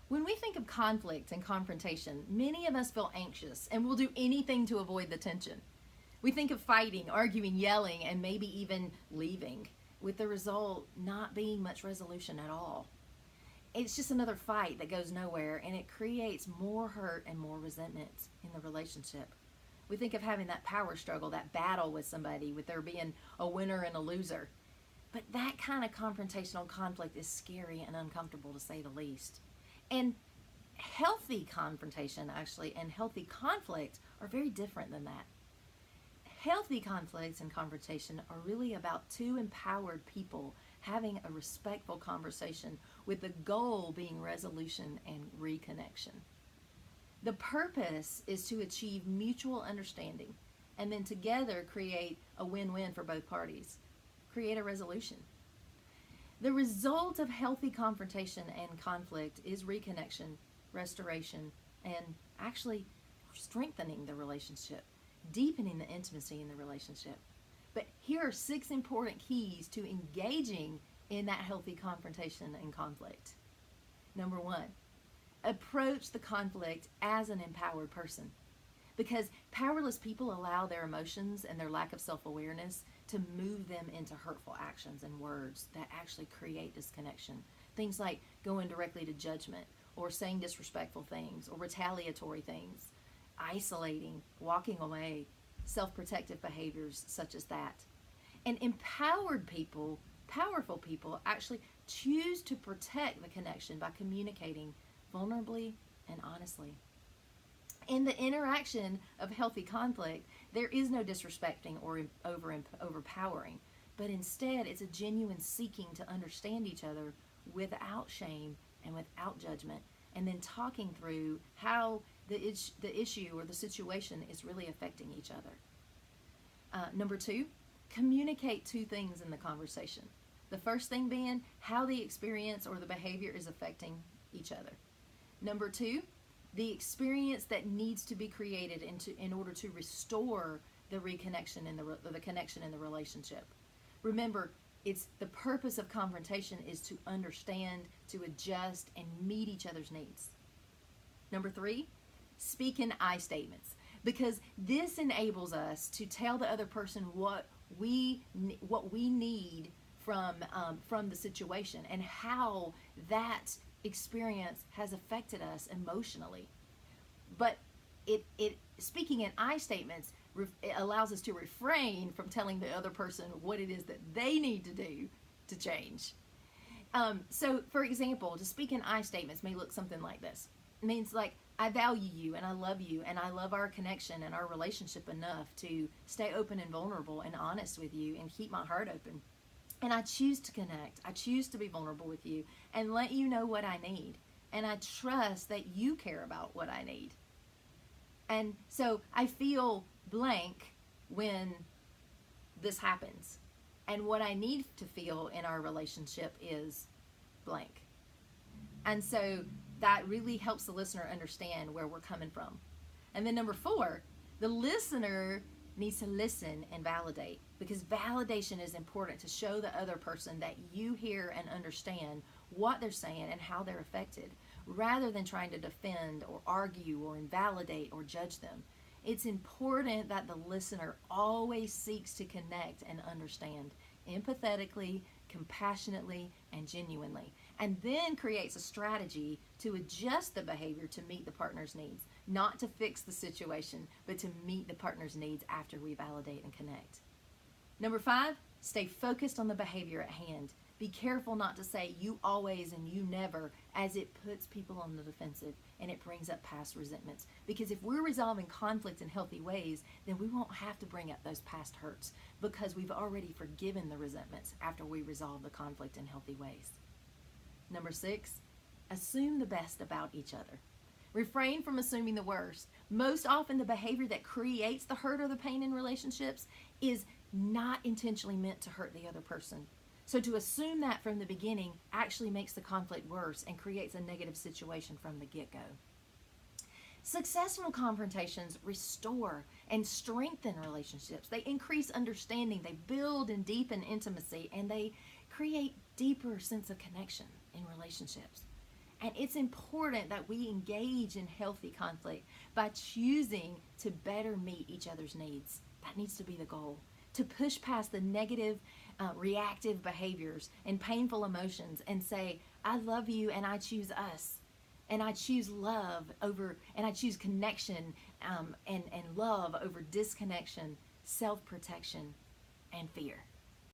When we think of conflict and confrontation, many of us feel anxious and will do anything to avoid the tension. We think of fighting, arguing, yelling, and maybe even leaving, with the result not being much resolution at all. It's just another fight that goes nowhere, and it creates more hurt and more resentment in the relationship. We think of having that power struggle, that battle with somebody, with there being a winner and a loser. But that kind of confrontational conflict is scary and uncomfortable, to say the least. And healthy confrontation, actually, and healthy conflict are very different than that. Healthy conflicts and confrontation are really about two empowered people having a respectful conversation with the goal being resolution and reconnection. The purpose is to achieve mutual understanding and then together create a win-win for both parties. Create a resolution. The result of healthy confrontation and conflict is reconnection, restoration, and actually strengthening the relationship, deepening the intimacy in the relationship. But here are 6 important keys to engaging in that healthy confrontation and conflict. Number 1, approach the conflict as an empowered person. Because powerless people allow their emotions and their lack of self-awareness to move them into hurtful actions and words that actually create disconnection. Things like going directly to judgment, or saying disrespectful things, or retaliatory things, isolating, walking away, self-protective behaviors such as that. And empowered people, powerful people, actually choose to protect the connection by communicating vulnerably and honestly. In the interaction of healthy conflict, there is no disrespecting or overpowering, but instead it's a genuine seeking to understand each other without shame and without judgment, and then talking through how the issue or the situation is really affecting each other. Number 2, communicate 2 things in the conversation. The first thing being how the experience or the behavior is affecting each other. Number 2, the experience that needs to be created in order to restore the reconnection and the connection in the relationship. Remember, it's the purpose of confrontation is to understand, to adjust, and meet each other's needs. Number 3, speak in I statements, because this enables us to tell the other person what we need from the situation and how that experience has affected us emotionally. But it speaking in I statements it allows us to refrain from telling the other person what it is that they need to do to change. So, for example, to speak in I statements may look something like this. It means like, I value you and I love you and I love our connection and our relationship enough to stay open and vulnerable and honest with you and keep my heart open. And I choose to connect. I choose to be vulnerable with you and let you know what I need. And I trust that you care about what I need. And so I feel blank when this happens. And what I need to feel in our relationship is blank. And so that really helps the listener understand where we're coming from. And then number 4, the listener needs to listen and validate, because validation is important to show the other person that you hear and understand what they're saying and how they're affected, rather than trying to defend or argue or invalidate or judge them. It's important that the listener always seeks to connect and understand empathetically, compassionately, and genuinely, and then creates a strategy to adjust the behavior to meet the partner's needs, not to fix the situation, but to meet the partner's needs after we validate and connect. Number 5, stay focused on the behavior at hand. Be careful not to say you always and you never, as it puts people on the defensive and it brings up past resentments. Because if we're resolving conflict in healthy ways, then we won't have to bring up those past hurts, because we've already forgiven the resentments after we resolve the conflict in healthy ways. Number 6, assume the best about each other. Refrain from assuming the worst. Most often the behavior that creates the hurt or the pain in relationships is not intentionally meant to hurt the other person. So to assume that from the beginning actually makes the conflict worse and creates a negative situation from the get-go. Successful confrontations restore and strengthen relationships. They increase understanding, they build and deepen intimacy, and they create deeper sense of connection in relationships. And it's important that we engage in healthy conflict by choosing to better meet each other's needs. That needs to be the goal. To push past the negative, reactive behaviors and painful emotions and say, I love you and I choose us. And I choose love over, and I choose connection and love over disconnection, self protection, and fear.